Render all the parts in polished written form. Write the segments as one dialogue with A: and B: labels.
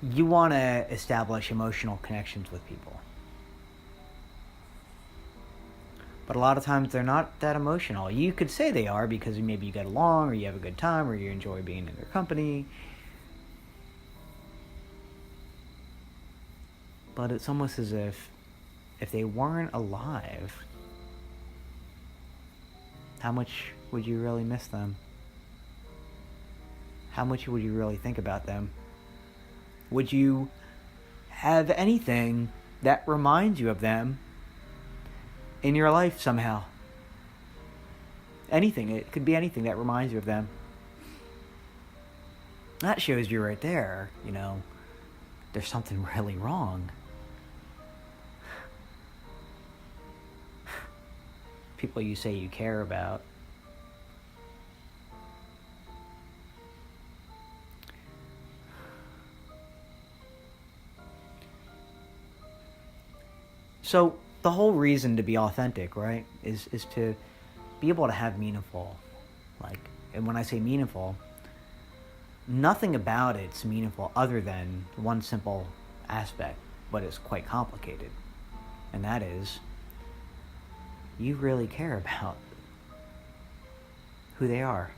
A: you want to establish emotional connections with people. But a lot of times they're not that emotional. You could say they are because maybe you get along, or you have a good time, or you enjoy being in their company. But it's almost as if they weren't alive, how much would you really miss them? How much would you really think about them? Would you have anything that reminds you of them in your life somehow? Anything. It could be anything that reminds you of them. That shows you right there, there's something really wrong. People you say you care about. So the whole reason to be authentic, right, is to be able to have meaningful, and when I say meaningful, nothing about it's meaningful other than one simple aspect, but it's quite complicated, and that is you really care about who they are.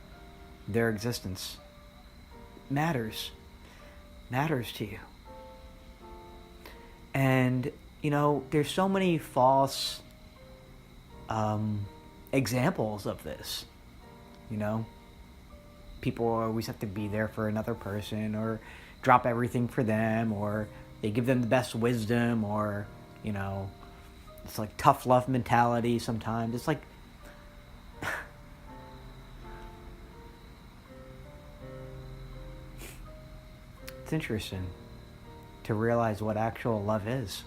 A: Their existence matters to you. And there's so many false examples of this. People always have to be there for another person, or drop everything for them, or they give them the best wisdom, or it's like tough love mentality sometimes. It's like it's interesting to realize what actual love is,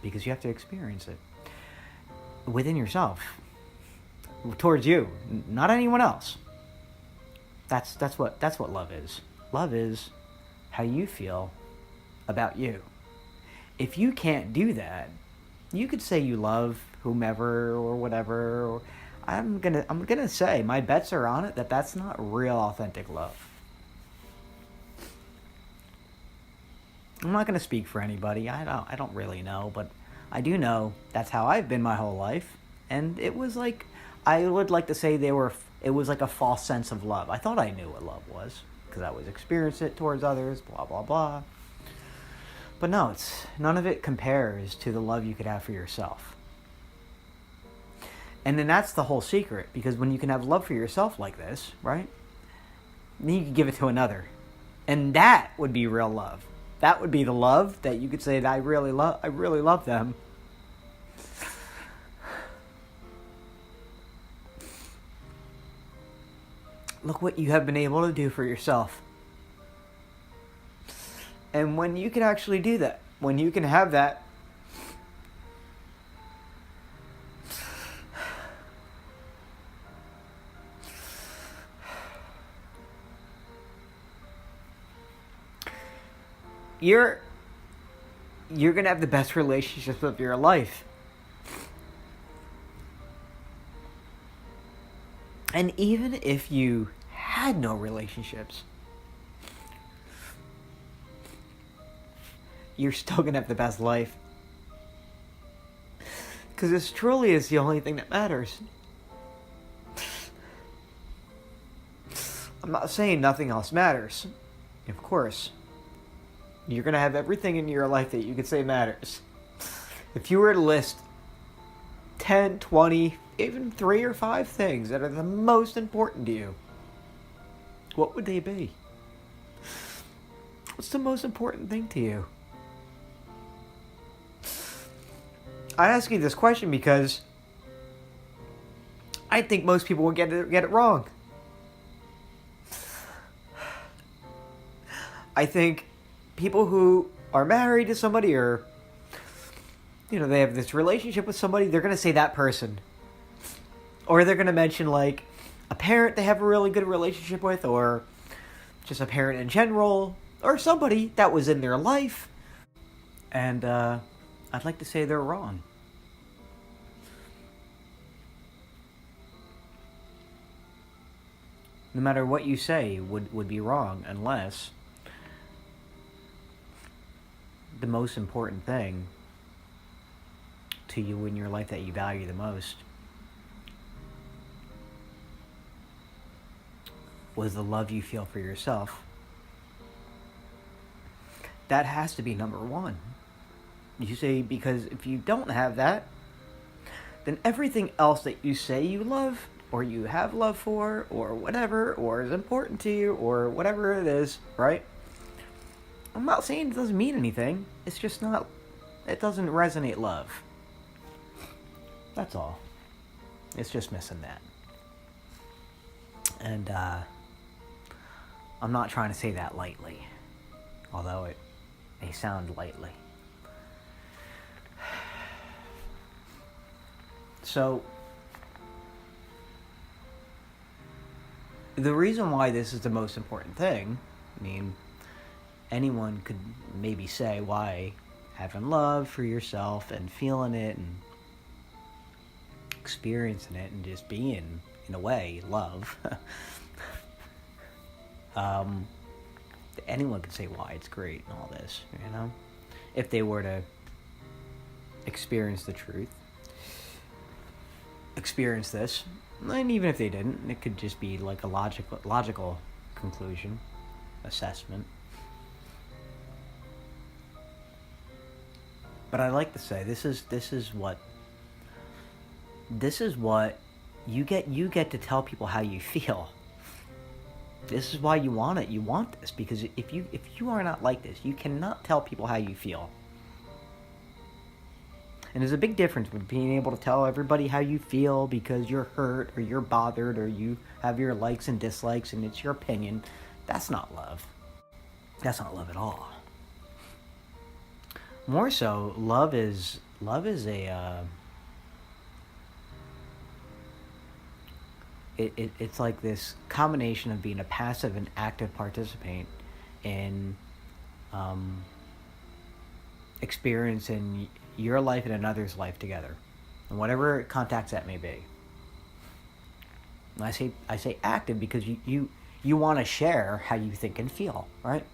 A: because you have to experience it within yourself, towards you, not anyone else. That's what love is. Love is how you feel about you. If you can't do that, you could say you love whomever or whatever. Or I'm gonna say my bets are on it that that's not real authentic love. I'm not gonna speak for anybody. I don't really know, but I do know that's how I've been my whole life, and it was like I would like to say it was like a false sense of love. I thought I knew what love was because I was experiencing it towards others, blah blah blah. But no, none of it compares to the love you could have for yourself. And then that's the whole secret, because when you can have love for yourself like this, right? Then you can give it to another. And that would be real love. That would be the love that you could say that I really love them. Look what you have been able to do for yourself. And when you can actually do that, when you can have that, you're going to have the best relationships of your life. And even if you had no relationships, you're still going to have the best life. Because this truly is the only thing that matters. I'm not saying nothing else matters. Of course. You're going to have everything in your life that you could say matters. If you were to list 10, 20, even 3 or 5 things that are the most important to you, what would they be? What's the most important thing to you? I ask you this question because I think most people will get it wrong. I think people who are married to somebody, or they have this relationship with somebody, they're going to say that person. Or they're going to mention like a parent they have a really good relationship with, or just a parent in general, or somebody that was in their life. And I'd like to say they're wrong. No matter what you say would be wrong unless the most important thing to you in your life that you value the most was the love you feel for yourself, that has to be number one. You say, because if you don't have that, then everything else that you say you love, or you have love for, or whatever, or is important to you, or whatever it is, right? I'm not saying it doesn't mean anything. It's just not, it doesn't resonate love. That's all. It's just missing that. And I'm not trying to say that lightly, although it may sound lightly. So, the reason why this is the most important thing, I mean, anyone could maybe say why having love for yourself and feeling it and experiencing it and just being, in a way, love. Anyone could say why it's great and all this, you know? If they were to experience the truth, experience this, and even if they didn't, it could just be like a logical conclusion, assessment. But I like to say this is what you get to tell people how you feel. This is why you want it. You want this because if you are not like this, you cannot tell people how you feel. And there's a big difference with being able to tell everybody how you feel because you're hurt or you're bothered or you have your likes and dislikes and it's your opinion. That's not love. That's not love at all. More so, love is a it's like this combination of being a passive and active participant in experiencing your life and another's life together, and whatever contacts that may be. And I say active because you want to share how you think and feel, right?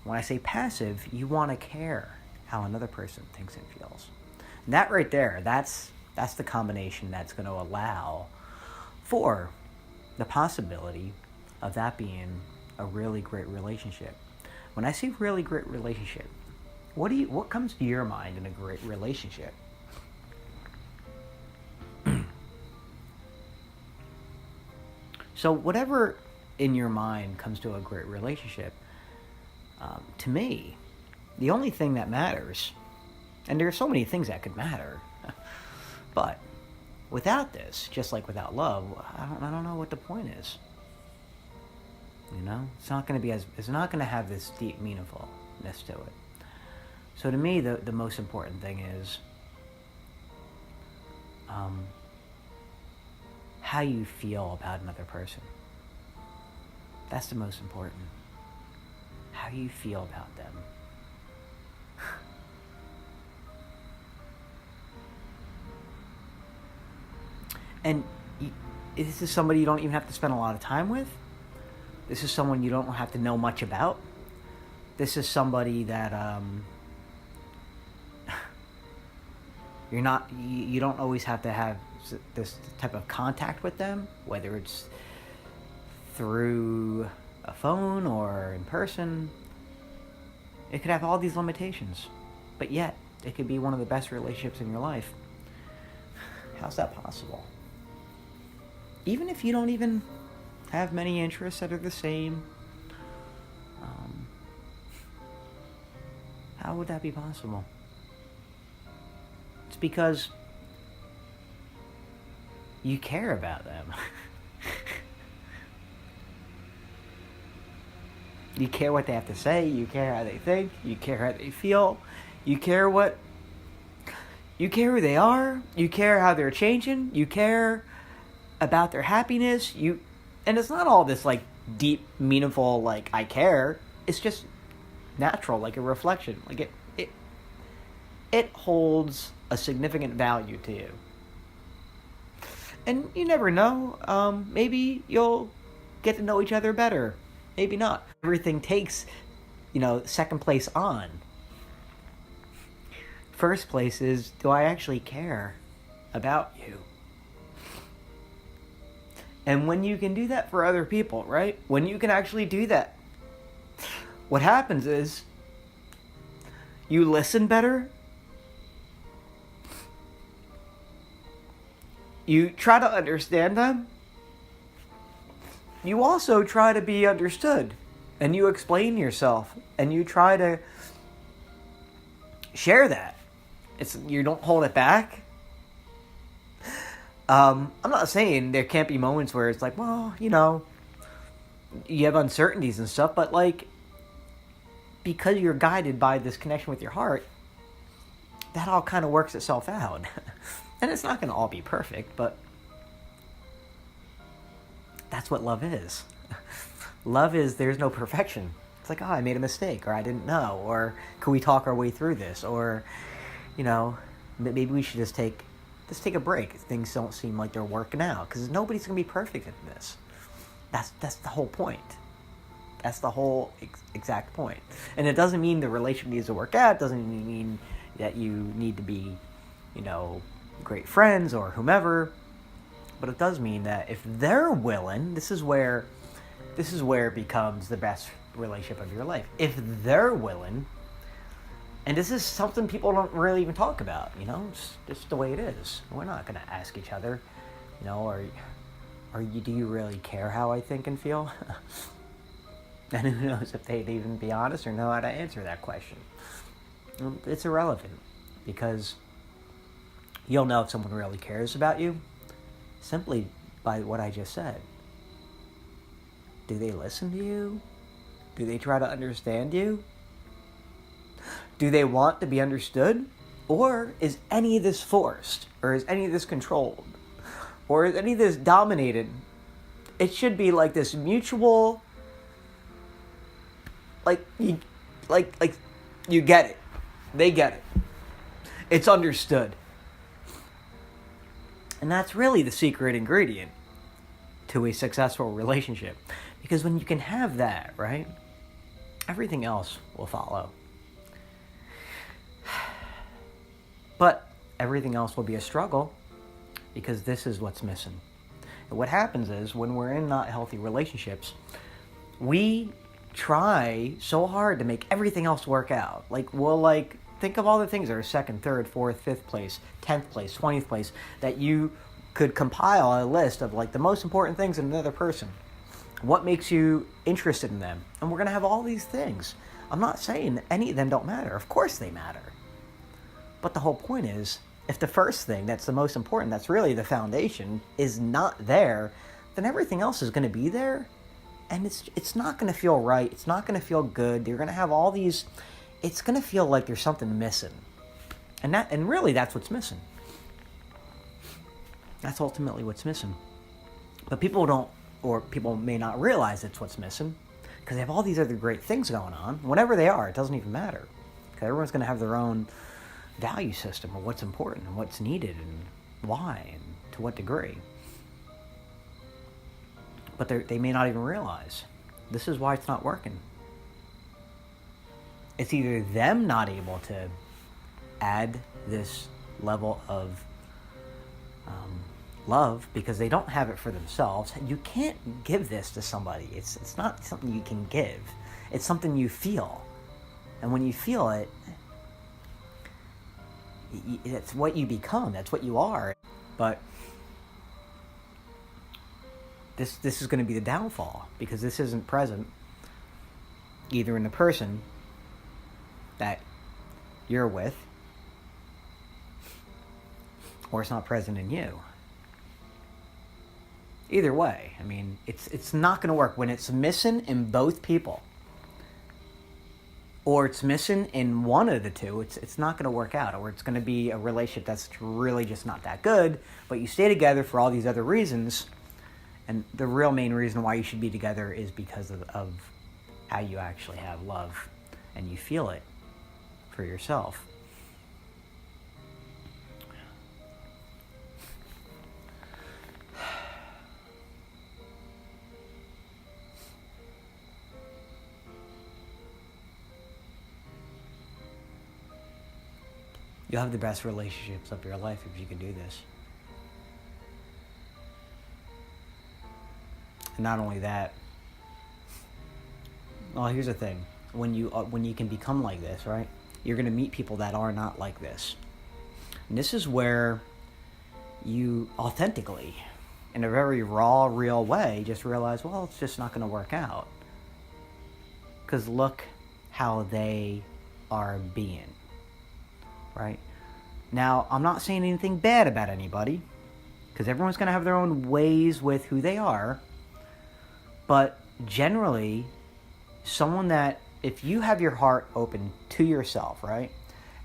A: When I say passive, you want to care how another person thinks and feels. And that right there, that's the combination that's going to allow for the possibility of that being a really great relationship. When I say really great relationship, what comes to your mind in a great relationship? So whatever in your mind comes to a great relationship, to me, the only thing that matters, and there are so many things that could matter, but without this, just like without love, I don't know what the point is. You know, it's not going to have this deep meaningfulness to it. So to me, the most important thing is how you feel about another person. That's the most important. How you feel about them. And this is somebody you don't even have to spend a lot of time with. This is someone you don't have to know much about. This is somebody that you don't always have to have this type of contact with them, whether it's through a phone or in person. It could have all these limitations, but yet it could be one of the best relationships in your life. How's that possible? Even if you don't even have many interests that are the same, how would that be possible? It's because you care about them. You care what they have to say, you care how they think, you care how they feel, you care who they are, you care how they're changing, you care about their happiness, and it's not all this like deep, meaningful, like I care. It's just natural, like a reflection. Like it holds a significant value to you. And you never know, maybe you'll get to know each other better. Maybe not. Everything takes, second place on. first place is, do I actually care about you? And when you can do that for other people, right? When you can actually do that, what happens is you listen better. You try to understand them. You also try to be understood. And you explain yourself. And you try to share that. You don't hold it back. I'm not saying there can't be moments where it's like, well, you have uncertainties and stuff, but like, because you're guided by this connection with your heart, that all kind of works itself out. And it's not going to all be perfect, but that's what love is. Love is, there's no perfection. It's like, oh, I made a mistake, or I didn't know, or can we talk our way through this, or, maybe we should just take a break if things don't seem like they're working out, because nobody's going to be perfect at this. That's the whole point. That's the whole exact point. And it doesn't mean the relationship needs to work out. It doesn't mean that you need to be, great friends or whomever. But it does mean that if they're willing, this is where it becomes the best relationship of your life. If they're willing, and this is something people don't really even talk about, it's just the way it is. We're not going to ask each other, do you really care how I think and feel? And who knows if they'd even be honest or know how to answer that question. It's irrelevant, because you'll know if someone really cares about you simply by what I just said. Do they listen to you? Do they try to understand you? Do they want to be understood? Or is any of this forced? Or is any of this controlled? Or is any of this dominated? It should be like this mutual, you get it. They get it. It's understood. And that's really the secret ingredient to a successful relationship. Because when you can have that, right, everything else will follow. But everything else will be a struggle, because this is what's missing. And what happens is, when we're in not healthy relationships, we try so hard to make everything else work out. Think of all the things that are second, third, fourth, fifth place, 10th place, 20th place, that you could compile a list of the most important things in another person. What makes you interested in them? And we're going to have all these things. I'm not saying that any of them don't matter. Of course they matter. But the whole point is, if the first thing that's the most important, that's really the foundation, is not there, then everything else is going to be there. And it's not going to feel right. It's not going to feel good. You're going to have all these... It's going to feel like there's something missing. And really, that's what's missing. That's ultimately what's missing. But people may not realize it's what's missing, because they have all these other great things going on. Whatever they are, it doesn't even matter. Because everyone's going to have their own value system of what's important and what's needed and why and to what degree. But they may not even realize this is why it's not working. It's either them not able to add this level of love because they don't have it for themselves. You can't give this to somebody. It's not something you can give. It's something you feel. And when you feel it, it's what you become. That's what you are. But this is going to be the downfall, because this isn't present either in the person that you're with, or it's not present in you. Either way, I mean, it's not going to work when it's missing in both people, or it's missing in one of the two. It's not going to work out, or it's going to be a relationship that's really just not that good. But you stay together for all these other reasons, and the real main reason why you should be together is because of how you actually have love, and you feel it for yourself. You'll have the best relationships of your life if you can do this. And not only that, well, here's the thing. When you can become like this, right? You're going to meet people that are not like this. And this is where you authentically, in a very raw, real way, just realize, well, it's just not going to work out. Because look how they are being, right? Now, I'm not saying anything bad about anybody, because everyone's going to have their own ways with who they are. But generally, someone that, if you have your heart open to yourself, right?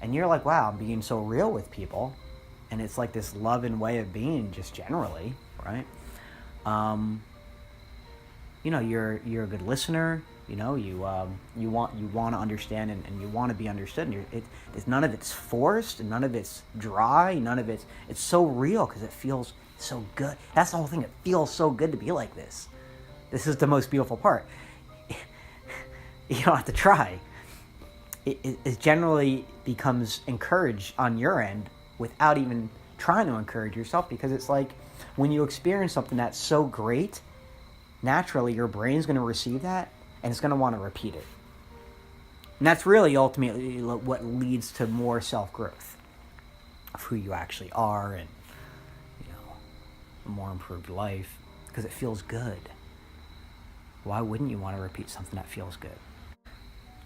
A: And you're like, wow, I'm being so real with people. And it's like this love and way of being just generally, right? You're a good listener. You want to understand and you want to be understood. And none of it's forced, and none of it's dry, it's so real because it feels so good. That's the whole thing. It feels so good to be like this. This is the most beautiful part. You don't have to try. It generally becomes encouraged on your end without even trying to encourage yourself, because it's like when you experience something that's so great, naturally your brain's going to receive that and it's going to want to repeat it. And that's really ultimately what leads to more self-growth of who you actually are, and a more improved life, because it feels good. Why wouldn't you want to repeat something that feels good?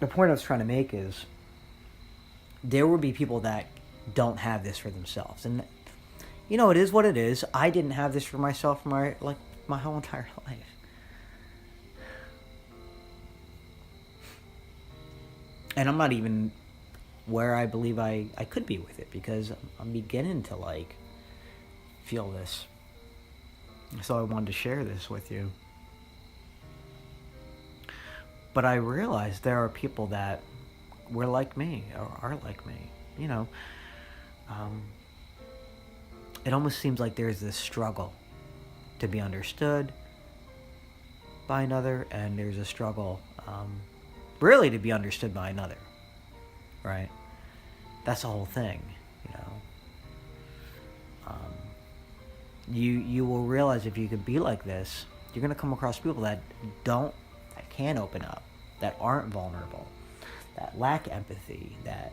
A: The point I was trying to make is there will be people that don't have this for themselves. And, it is what it is. I didn't have this for myself my whole entire life. And I'm not even where I believe I could be with it, because I'm beginning to, feel this. So I wanted to share this with you. But I realized there are people that were like me, or are like me. It almost seems like there's this struggle to be understood by another, and there's a struggle really to be understood by another, right? That's the whole thing, You will realize if you could be like this, you're going to come across people that can open up, that aren't vulnerable, that lack empathy, that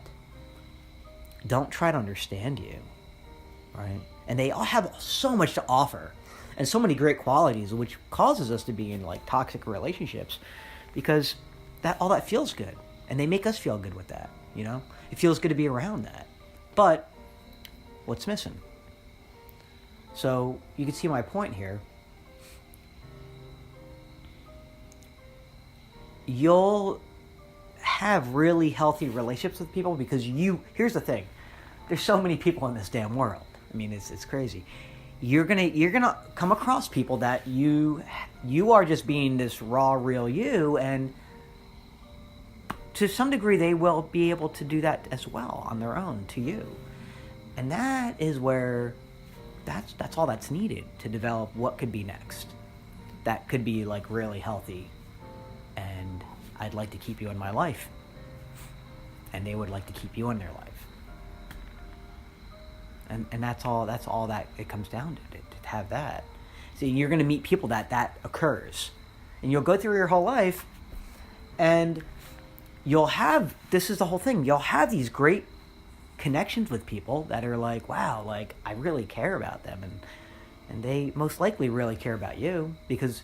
A: don't try to understand you, right? And they all have so much to offer and so many great qualities, which causes us to be in toxic relationships, because all that feels good, and they make us feel good with that. It feels good to be around that. But what's missing? So you can see my point here. You'll have really healthy relationships with people because here's the thing. There's so many people in this damn world. I mean, it's crazy. You're gonna come across people that you are just being this raw, real you, and to some degree they will be able to do that as well on their own to you. And that is where that's all that's needed to develop what could be next. That could be really healthy, and I'd like to keep you in my life, and they would like to keep you in their life. And that's all that it comes down to have that. See, you're going to meet people that occurs. And you'll go through your whole life, and this is the whole thing, you'll have these great connections with people that are wow, I really care about them, and they most likely really care about you, because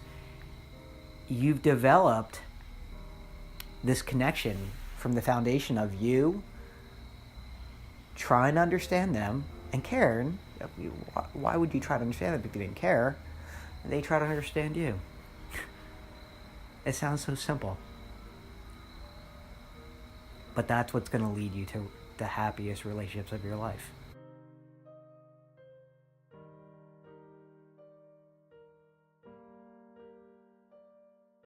A: you've developed this connection from the foundation of you trying to understand them and care. And why would you try to understand them if you didn't care? And they try to understand you. It sounds so simple. But that's what's going to lead you to the happiest relationships of your life.